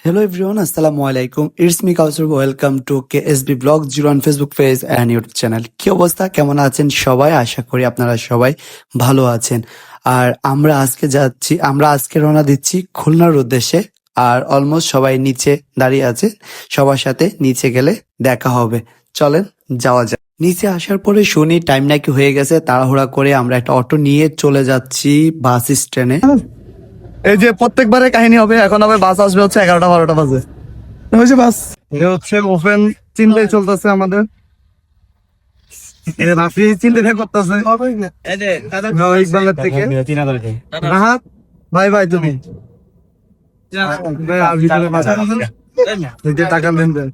Hello everyone, Assalamu alaikum. It's me Kausar. Welcome to KSB Vlog 01 Facebook page and YouTube channel. কি অবস্থা, কেমন আছেন সবাই? আশা করি আপনারা সবাই ভালো আছেন। আর আমরা আজকে রওনা দিচ্ছি খুলনার উদ্দেশ্যে। আর অলমোস্ট সবাই নিচে দাঁড়িয়ে আছে, সবার সাথে নিচে গেলে দেখা হবে। চলেন যাওয়া যাক। নিচে আসার পরে শুনি টাইম নাকি হয়ে গেছে, তাড়াহুড়া করে আমরা একটা অটো নিয়ে চলে যাচ্ছি বাস স্ট্যান্ডে। এই যে প্রত্যেকবারে কাহিনী হবে, এখন হবে বাস আসবে হচ্ছে 11টা-12টা বাজে। হয়েছে বাস হচ্ছে ওপেন চিন্তায় চলতেছে আমাদের। রাফি চিন্তা করতেছে থেকে রাহাত ভাই ভাই তুমি টাকা দেন দেন।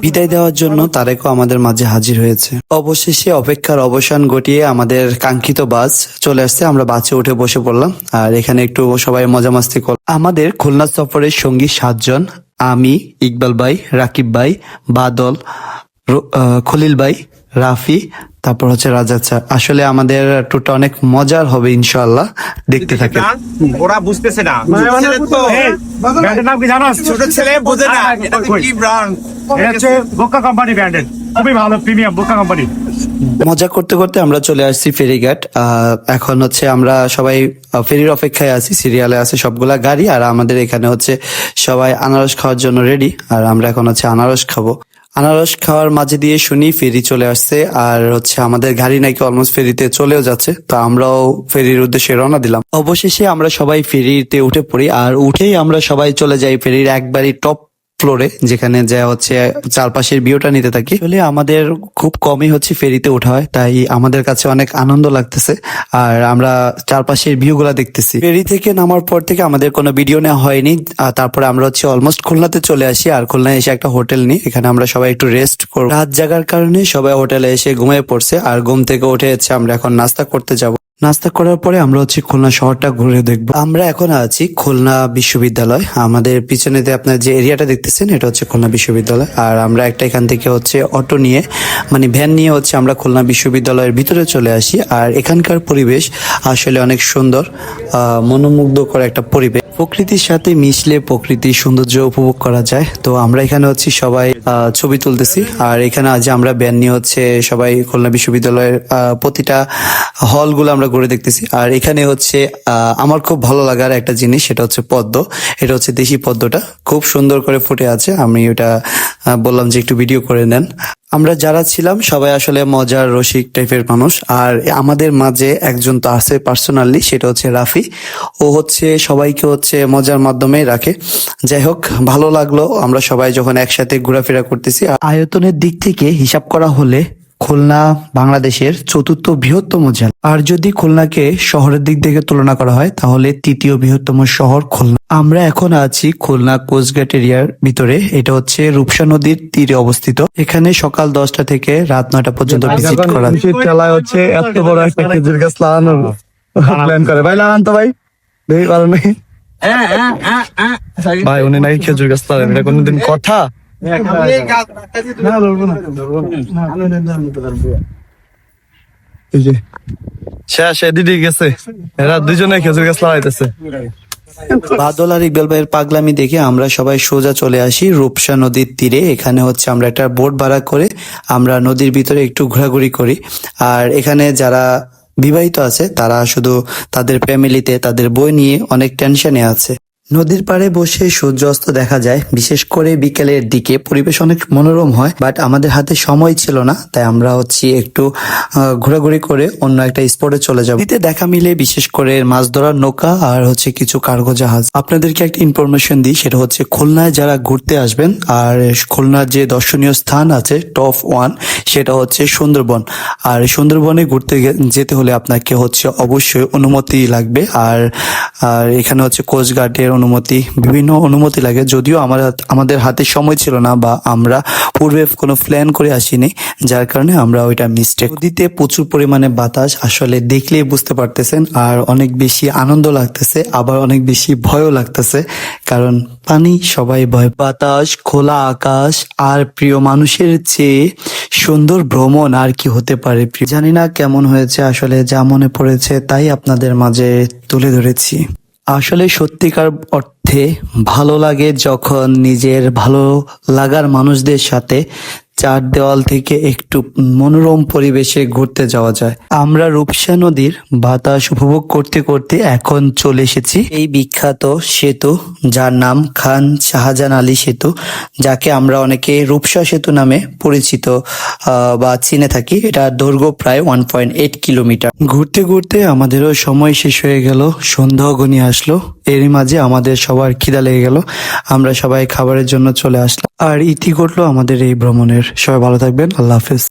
বিদায় দেওয়ার জন্য তারেকও আমাদের মাঝে হাজির হয়েছে। অবশেষে অপেক্ষার অবসান ঘটিয়ে আমাদের কাঙ্ক্ষিত বাস চলে আসছে। আমরা বাসে উঠে বসে পড়লাম আর এখানে একটু সবাই মজা মাস্তি করলাম। আমাদের খুলনা সফরের সঙ্গী 7 জন, আমি, ইকবাল ভাই, রাকিব ভাই, বাদল, খলিল ভাই, রাফি, তারপর হচ্ছে রাজা স্যার। আসলে আমাদের ট্যুরটা অনেক মজার হবে ইনশাআল্লাহ, দেখতে থাকে। ওরা বুঝতেছে না, ব্র্যান্ডের নাম কি জানো? ছোট ছেলে বোঝে না এটা কি ব্র্যান্ড। এটা হচ্ছে বোকা কোম্পানি ব্র্যান্ডের, খুবই ভালো প্রিমিয়াম বোকা কোম্পানি। মজা করতে করতে আমরা চলে আসছি ফেরিঘাট। এখন হচ্ছে আমরা সবাই ফেরির অপেক্ষায় আছি, সিরিয়ালে আছে সবগুলা গাড়ি। আর আমাদের এখানে হচ্ছে সবাই আনারস খাওয়ার জন্য রেডি। আর আমরা এখন হচ্ছে আনারস খাবো। আনারস খাওয়ার মাঝে দিয়ে শুনি ফেরি চলে আসছে। আর হচ্ছে আমাদের গাড়ি নাকি অলমোস্ট ফেরিতে চলেও যাচ্ছে, তো আমরাও ফেরির উদ্দেশ্যে রওনা দিলাম। অবশেষে আমরা সবাই ফেরিতে উঠে পড়ি। আর উঠেই আমরা সবাই চলে যাই ফেরির একবারই টপ ফ্লোরে, যেখানে যা হচ্ছে চারপাশের ভিউটা নিতে থাকি। আসলে আমাদের খুব কমই হচ্ছে ফেরিতে ওঠা হয়, তাই আমাদের কাছে অনেক আনন্দ লাগতেছে। আর আমরা চারপাশের ভিউ গুলা দেখতেছি। ফেরি থেকে নামার পর থেকে আমাদের কোনো ভিডিও নেওয়া হয়নি। তারপরে আমরা হচ্ছে অলমোস্ট খুলনাতে চলে আসি। আর খুলনায় এসে একটা হোটেল নিই, এখানে আমরা সবাই একটু রেস্ট করব। রাত জাগার কারণে সবাই হোটেলে এসে ঘুমিয়ে পড়ছে। আর ঘুম থেকে উঠে হচ্ছে আমরা এখন নাস্তা করতে যাব। নাস্তা করার পরে আমরা হচ্ছে খুলনা শহরটা ঘুরে দেখবো। আমরা এখন আছি খুলনা বিশ্ববিদ্যালয়। আমাদের পিছনেতে আপনার যে এরিয়াটা দেখতেছেন এটা হচ্ছে খুলনা বিশ্ববিদ্যালয়। আর আমরা একটা এখান থেকে হচ্ছে অটো নিয়ে, মানে ভ্যান নিয়ে হচ্ছে আমরা খুলনা বিশ্ববিদ্যালয়ের ভিতরে চলে আসি। আর এখানকার পরিবেশ আসলে অনেক সুন্দর, মনোমুগ্ধকর একটা পরিবেশ। প্রকৃতির সাথে মিশলে প্রকৃতির সৌন্দর্য উপভোগ করা যায়। তো আমরা এখানে হচ্ছে সবাই ছবি তুলতেছি। আর এখানে আজ আমরা ভ্যান নিয়ে হচ্ছে সবাই খুলনা বিশ্ববিদ্যালয়ের প্রতিটা হলগুলো আমরা ঘুরে দেখতেছি। আর এখানে হচ্ছে আমার খুব ভালো লাগার একটা জিনিস, সেটা হচ্ছে পদ্ম। এটা হচ্ছে দেশি পদ্মটা, খুব সুন্দর করে ফুটে আছে। আমি ওটা বললাম যে একটু ভিডিও করে নেন। আমরা যারা ছিলাম সবাই আসলে মজার রসিক টাইপের মানুষ। আর আমাদের মাঝে একজন তো আছে পার্সোনালি, সেটা হচ্ছে রাফি। ও হচ্ছে সবাইকে হচ্ছে মজার মাধ্যমে রাখে। যাই হোক, ভালো লাগলো আমরা সবাই যখন একসাথে ঘোরাফেরা করতেছি। আয়তনের দিক থেকে হিসাব করা হলে খুলনা বাংলাদেশের 4র্থ বৃহত্তম জেলা। আর যদি খুলনাকে শহরের দিক থেকে তুলনা করা হয় তাহলে 3য় বৃহত্তম শহর খুলনা। আমরা এখন আছি খুলনা কোস্টগার্ড এরিয়ার ভিতরে। এটা হচ্ছে রূপসা নদীর তীরে অবস্থিত। এখানে সকাল 10টা থেকে রাত 9টা পর্যন্ত ভিজিট করা যায়। হচ্ছে এত বড় একটা খেজুর গাছ লাগানোর প্ল্যান করে ভাই, লাগান তো ভাই, দেখি পারো নাকি ভাই। উনি নাকি খেজুর গাছ লাগান, এটা কোনদিন কথা? শেষ দিদি গেছে, এরা দুজনে খেজুর গাছ লাগাইতেছে। বাদল আর ইকবাল ভাইয়ের পাগলামি দেখে আমরা সবাই সোজা চলে আসি রূপসা নদীর তীরে। এখানে হচ্ছে আমরা একটা বোট ভাড়া করে আমরা নদীর ভিতরে একটু ঘোরাঘুরি করি। আর এখানে যারা বিবাহিত আছে তারা শুধু তাদের ফ্যামিলিতে তাদের বই নিয়ে অনেক টেনশনে আছে। নদীর পাড়ে বসে সূর্যাস্ত দেখা যায়, বিশেষ করে বিকেলের দিকে পরিবেশ অনেক মনোরম হয়। বাট আমাদের হাতে সময় ছিল না, তাই আমরা হচ্ছে একটু ঘোরাঘুরি করে অন্য একটা স্পটে চলে যাবো। নদীতে দেখা মিলে বিশেষ করে মাছ ধরার নৌকা আর হচ্ছে কিছু কার্গো জাহাজ। আপনাদেরকে একটা ইনফরমেশন দিই, সেটা হচ্ছে খুলনায় যারা ঘুরতে আসবেন আর খুলনার যে দর্শনীয় স্থান আছে টপ 1, সেটা হচ্ছে সুন্দরবন। আর সুন্দরবনে ঘুরতে যেতে হলে আপনাকে হচ্ছে অবশ্যই অনুমতি লাগবে। আর এখানে হচ্ছে কোস্টগার্ডের অনুমতি, বিভিন্ন অনুমতি লাগে। যদিও আমাদের হাতে সময় ছিল না বা আমরা পূর্বে কোনো প্ল্যান করে আসিনি, যার কারণে আমরা ওইটা মিস্টেক। নদীতে প্রচুর পরিমাণে বাতাস, আসলে দেখলেই বুঝতে পারতেছেন। আর অনেক বেশি আনন্দ লাগতেছে, আবার অনেক বেশি ভয়ও লাগতেছে, কারণ পানি সবাই ভয়। বাতাস, খোলা আকাশ আর প্রিয় মানুষের চেয়ে সুন্দর ভ্রমণ আর কি হতে পারে। জানি না কেমন হয়েছে, আসলে যা মনে পড়েছে তাই আপনাদের মাঝে তুলে ধরেছি। আসলে সত্যিকার অর্থে ভালো লাগে যখন নিজের ভালো লাগার মানুষদের সাথে চার দেওয়াল থেকে একটু মনোরম পরিবেশে ঘুরতে যাওয়া যায়। আমরা রূপসা নদীর বাতাস উপভোগ করতে করতে এখন চলে এসেছি এই বিখ্যাত সেতু, যার নাম খান শাহজাহান আলী সেতু, যাকে আমরা অনেকে রূপসা সেতু নামে পরিচিত বা চিনে থাকি। এটা দৈর্ঘ্য প্রায় 1.8 কিলোমিটার। ঘুরতে ঘুরতে আমাদেরও সময় শেষ হয়ে গেল, সন্ধ্যা ঘনিয়ে আসলো। এরই মাঝে আমাদের সবার খিদা লেগে গেল, আমরা সবাই খাবারের জন্য চলে আসলাম। আর ইতি ঘটলো আমাদের এই ভ্রমণের। সবাই ভালো থাকবেন, আল্লাহ হাফেজ।